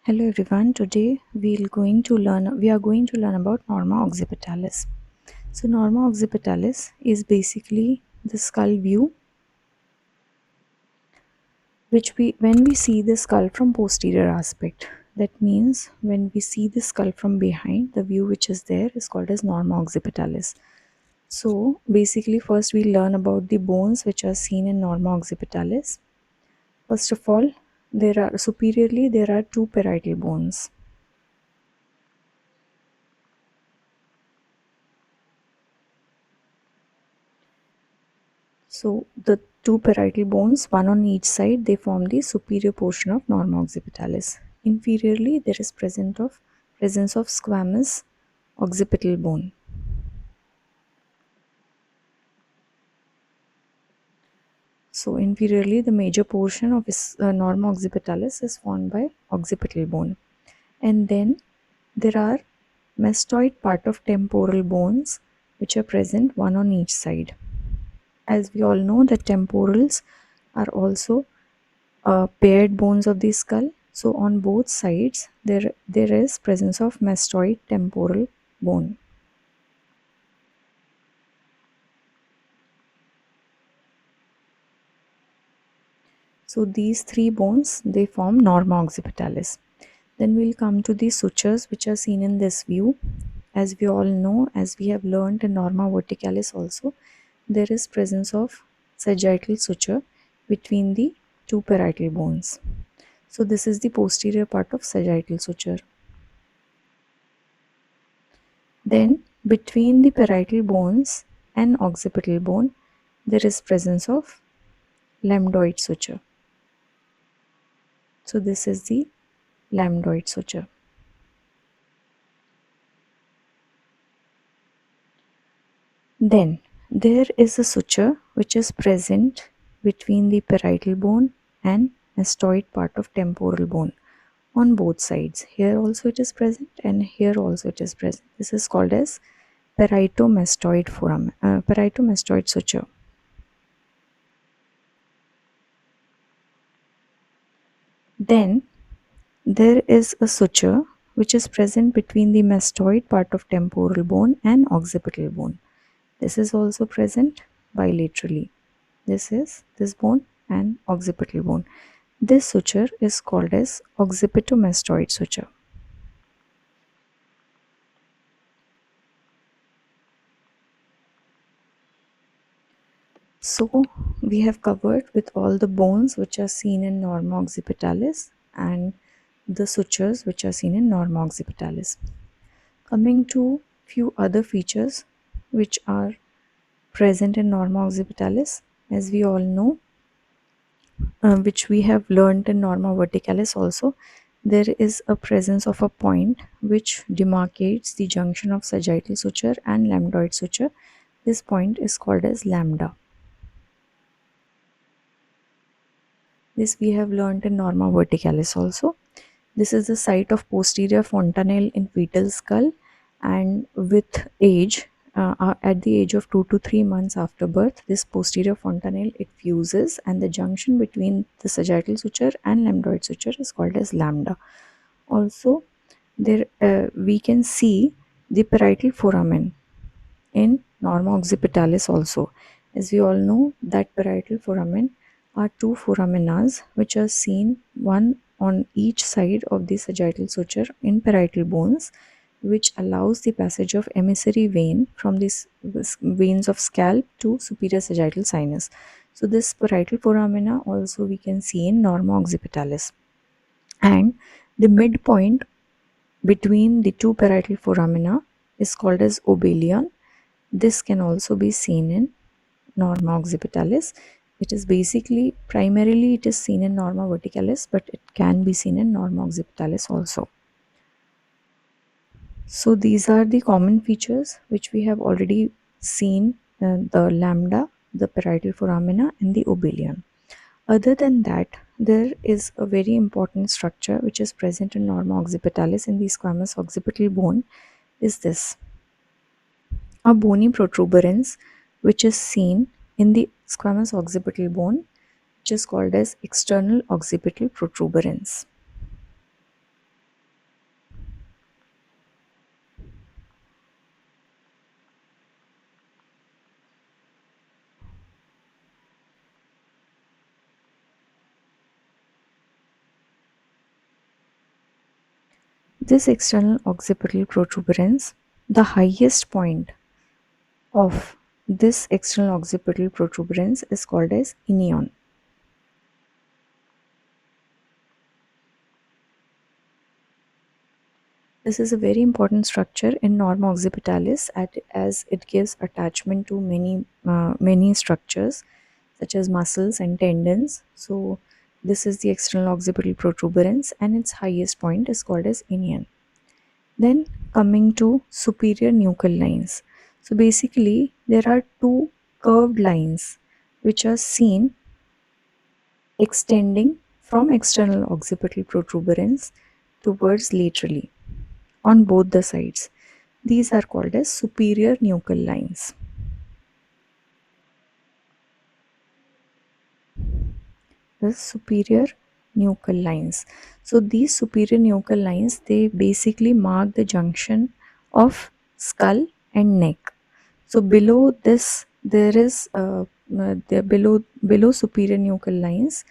Hello everyone. Today we are going to learn about norma occipitalis. So norma occipitalis is basically the skull view which we when we see the skull from posterior aspect. That means when we see the skull from behind, the view which is there is called as norma occipitalis. So basically first we learn about the bones which are seen in norma occipitalis. First of all, there are two parietal bones. So the two parietal bones, one on each side, they form the superior portion of norma occipitalis. Inferiorly, there is presence of squamous occipital bone. So inferiorly, the major portion of norma occipitalis is formed by occipital bone. And then there are mastoid part of temporal bones which are present one on each side. As we all know, the temporals are also paired bones of the skull. So on both sides there is presence of mastoid temporal bone. So these three bones, they form norma occipitalis. Then we'll come to the sutures which are seen in this view. As we all know, as we have learned in norma verticalis also, there is presence of sagittal suture between the two parietal bones. So this is the posterior part of sagittal suture. Then between the parietal bones and occipital bone, there is presence of lambdoid suture. So this is the lambdoid suture. Then there is a suture which is present between the parietal bone and mastoid part of temporal bone on both sides. Here also it is present and here also it is present. This is called as parieto-mastoid suture. Then there is a suture which is present between the mastoid part of temporal bone and occipital bone. This is also present bilaterally. This is this bone and occipital bone. This suture is called as occipitomastoid suture. So we have covered with all the bones which are seen in norma occipitalis and the sutures which are seen in norma occipitalis. Coming to few other features which are present in norma occipitalis, as we all know, which we have learned in norma verticalis also, there is a presence of a point which demarcates the junction of sagittal suture and lambdoid suture. This point is called as lambda. This we have learned in norma verticalis also. This is the site of posterior fontanelle in fetal skull, and with age, at the age of 2 to 3 months after birth, this posterior fontanelle it fuses, and the junction between the sagittal suture and lambdoid suture is called as lambda. Also, there we can see the parietal foramen in norma occipitalis also. As we all know that parietal foramen are two foramenas which are seen one on each side of the sagittal suture in parietal bones, which allows the passage of emissary vein from these veins of scalp to superior sagittal sinus. So this parietal foramena also we can see in norma occipitalis. And the midpoint between the two parietal foramina is called as obelion. This can also be seen in norma occipitalis. It is basically, primarily it is seen in norma verticalis, but it can be seen in norma occipitalis also. So these are the common features which we have already seen, the lambda, the parietal foramina and the obelion. Other than that, there is a very important structure which is present in norma occipitalis in the squamous occipital bone is this, a bony protuberance which is seen in the squamous occipital bone, which is called as external occipital protuberance. This external occipital protuberance, the highest point of this external occipital protuberance is called as inion. This is a very important structure in norma occipitalis as it gives attachment to many structures such as muscles and tendons. So this is the external occipital protuberance and its highest point is called as inion. Then coming to superior nuchal lines. So basically there are two curved lines which are seen extending from external occipital protuberance towards laterally on both the sides. These are called as superior nuchal lines. The superior nuchal lines. So these superior nuchal lines, they basically mark the junction of skull and neck. So below this there is below superior nuchal lines,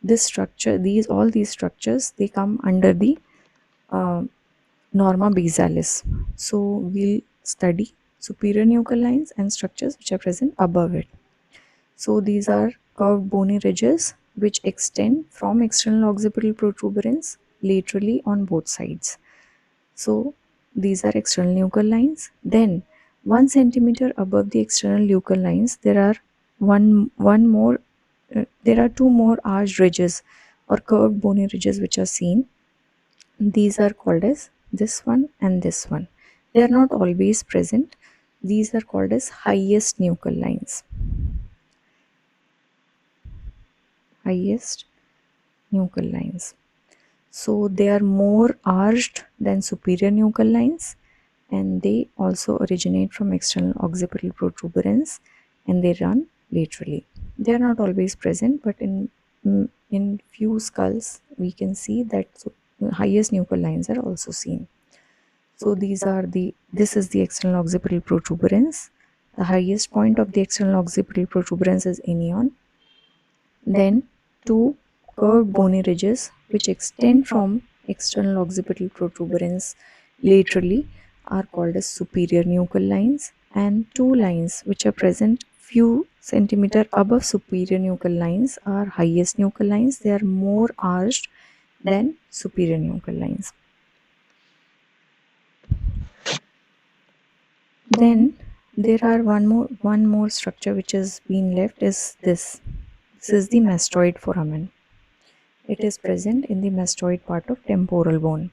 this structure, all these structures, they come under the uh, norma basalis. So we'll study superior nuchal lines and structures which are present above it. So these are curved bony ridges which extend from external occipital protuberance laterally on both sides. So these are external nuchal lines. Then 1 centimeter above the external nuchal lines, there are one more. There are two more arched ridges or curved bony ridges which are seen. These are called as this one and this one. They are not always present. These are called as highest nuchal lines. Highest nuchal lines. So they are more arched than superior nuchal lines, and they also originate from external occipital protuberance and they run laterally. They are not always present, but in few skulls we can see that highest nuchal lines are also seen. So this is the external occipital protuberance. The highest point of the external occipital protuberance is inion. Then two curved bony ridges which extend from external occipital protuberance laterally are called as superior nuchal lines, and two lines which are present few centimeter above superior nuchal lines are highest nuchal lines. They are more arched than superior nuchal lines. Then there are one more structure which has been left is this. This is the mastoid foramen. It is present in the mastoid part of temporal bone.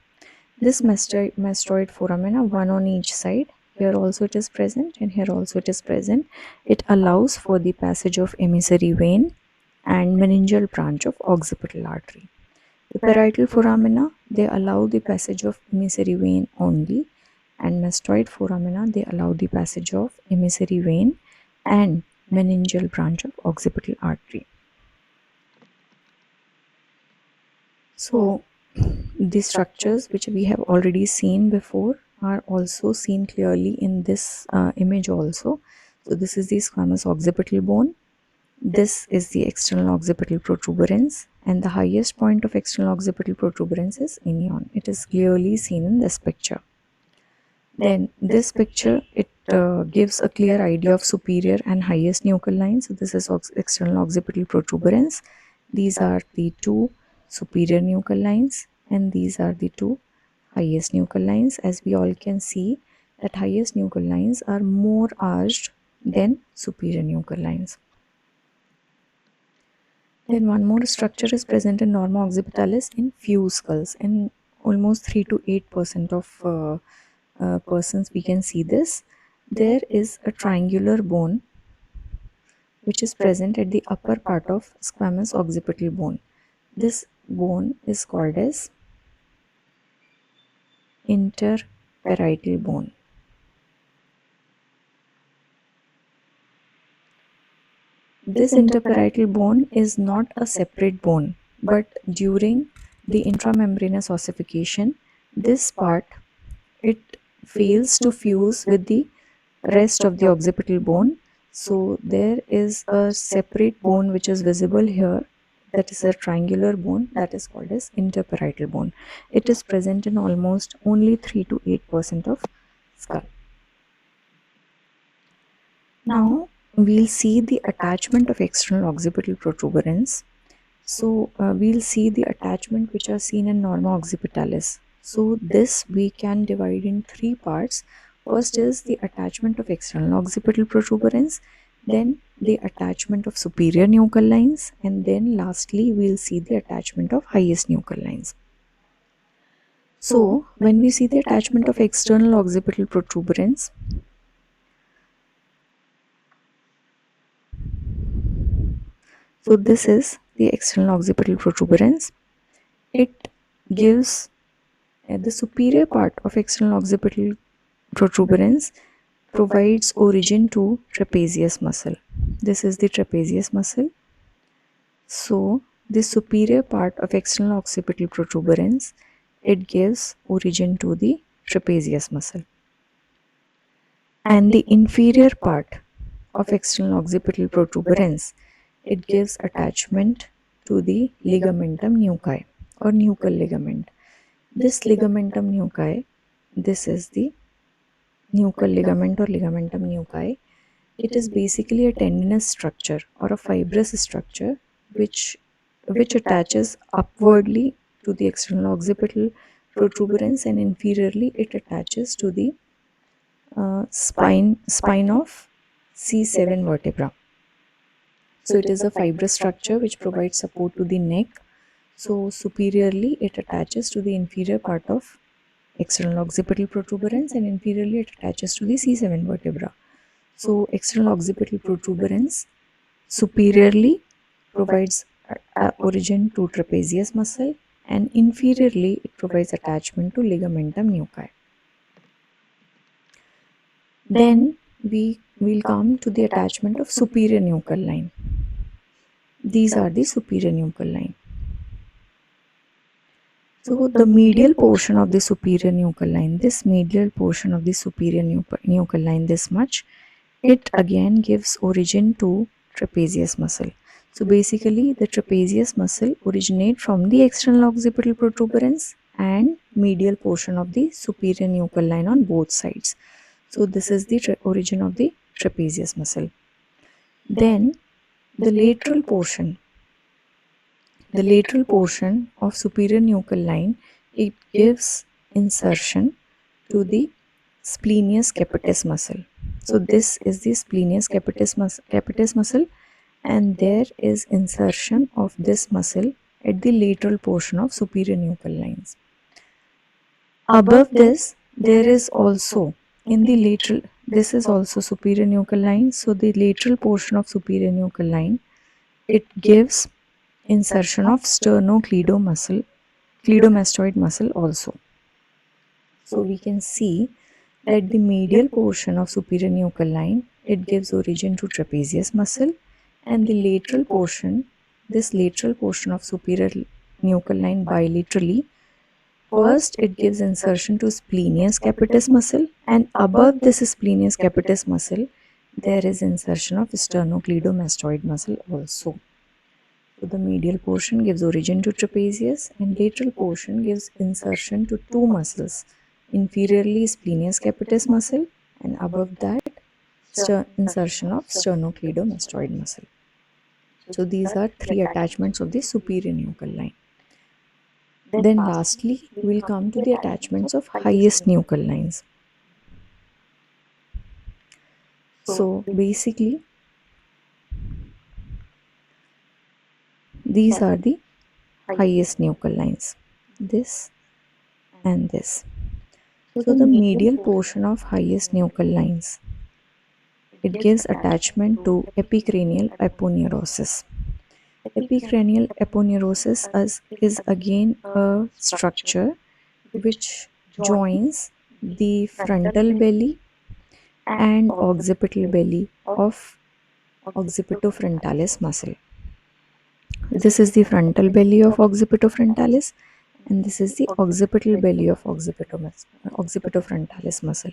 This mastoid foramina, one on each side, here also it is present and here also it is present. It allows for the passage of emissary vein and meningeal branch of occipital artery. The parietal foramina, they allow the passage of emissary vein only, and mastoid foramina, they allow the passage of emissary vein and meningeal branch of occipital artery. So the structures which we have already seen before are also seen clearly in this image also. So this is the squamous occipital bone. This is the external occipital protuberance, and the highest point of external occipital protuberance is inion. It is clearly seen in this picture. Then this picture, it gives a clear idea of superior and highest nuchal lines. So this is external occipital protuberance. These are the two superior nuchal lines and these are the two highest nuchal lines. As we all can see that highest nuchal lines are more arched than superior nuchal lines. Then one more structure is present in norma occipitalis in few skulls. In almost 3 to 8% of persons we can see this. There is a triangular bone which is present at the upper part of squamous occipital bone. This bone is called as interparietal bone. This interparietal bone is not a separate bone, but during the intramembranous ossification, this part, it fails to fuse with the rest of the occipital bone. So there is a separate bone which is visible here. that is a triangular bone that is called as interparietal bone. It is present in almost only 3 to 8% of skull. Now we'll see the attachment of external occipital protuberance. So we'll see the attachment which are seen in norma occipitalis. So this we can divide in three parts. First is the attachment of external occipital protuberance, then the attachment of superior nuchal lines, and then lastly we'll see the attachment of highest nuchal lines. So when we see the attachment of external occipital protuberance, so this is the external occipital protuberance. It gives the superior part of external occipital protuberance provides origin to trapezius muscle. This is the trapezius muscle. So the superior part of external occipital protuberance, it gives origin to the trapezius muscle. And the inferior part of external occipital protuberance, it gives attachment to the ligamentum nuchae or nuchal ligament. This ligamentum nuchae, this is the nuchal ligament or ligamentum nuchae. It is basically a tendinous structure or a fibrous structure which attaches upwardly to the external occipital protuberance, and inferiorly it attaches to the spine of C7 vertebra. So it is a fibrous structure which provides support to the neck. So superiorly it attaches to the inferior part of external occipital protuberance, and inferiorly it attaches to the C7 vertebra. So external occipital protuberance superiorly provides origin to trapezius muscle, and inferiorly it provides attachment to ligamentum nuchae. Then we will come to the attachment of superior nuchal line. These are the superior nuchal line. So the medial portion of the superior nuchal line, this medial portion of the superior nuchal line, this much, it again gives origin to trapezius muscle. So basically the trapezius muscle originate from the external occipital protuberance and medial portion of the superior nuchal line on both sides. So this is the origin of the trapezius muscle. Then the lateral portion of superior nuchal line, it gives insertion to the splenius capitis muscle. So this is the splenius capitis muscle, and there is insertion of this muscle at the lateral portion of superior nuchal lines. Above this, there is also in the lateral, this is also superior nuchal line. So the lateral portion of superior nuchal line, it gives insertion of cleidomastoid muscle also. So we can see that the medial portion of superior nuchal line, it gives origin to trapezius muscle, and the lateral portion, this lateral portion of superior nuchal line bilaterally, first it gives insertion to splenius capitis muscle, and above this splenius capitis muscle there is insertion of sternocleidomastoid muscle also. So the medial portion gives origin to trapezius, and lateral portion gives insertion to two muscles, inferiorly splenius capitis muscle, and above that insertion of sternocleidomastoid muscle. So these are three attachments of the superior nuchal line. Then lastly, we will come to the attachments of highest nuchal lines. So basically, these are the highest nuchal lines, this and this. So the medial portion of highest nuchal lines, it gives attachment to epicranial aponeurosis. Epicranial aponeurosis is again a structure which joins the frontal belly and occipital belly of occipitofrontalis muscle. This is the frontal belly of occipitofrontalis, and this is the occipital belly of occipitofrontalis muscle.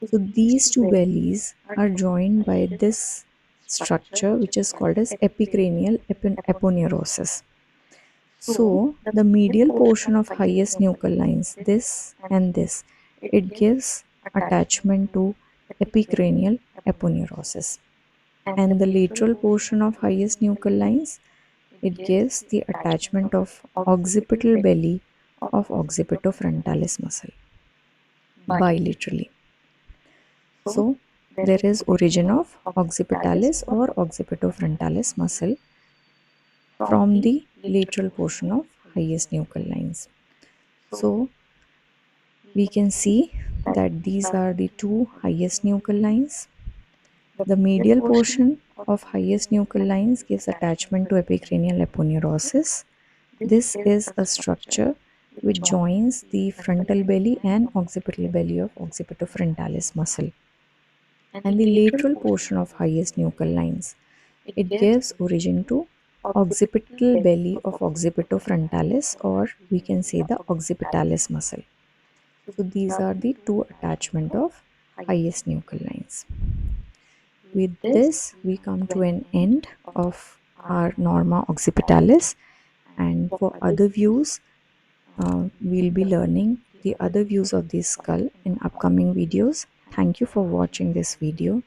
So these two bellies are joined by this structure which is called as epicranial aponeurosis. So the medial portion of highest nuchal lines, this and this, it gives attachment to epicranial aponeurosis. And the lateral portion of highest nuchal lines, it gives the attachment of occipital belly of occipitofrontalis muscle bilaterally. So there is origin of occipitalis or occipitofrontalis muscle from the lateral portion of highest nuchal lines. So we can see that these are the two highest nuchal lines. The medial portion of highest nuchal lines gives attachment to epicranial aponeurosis. This is a structure which joins the frontal belly and occipital belly of occipitofrontalis muscle. And the lateral portion of highest nuchal lines, it gives origin to occipital belly of occipitofrontalis, or we can say the occipitalis muscle. So these are the two attachment of highest nuchal lines. With this, we come to an end of our norma occipitalis, and for other views, we'll be learning the other views of the skull in upcoming videos. Thank you for watching this video.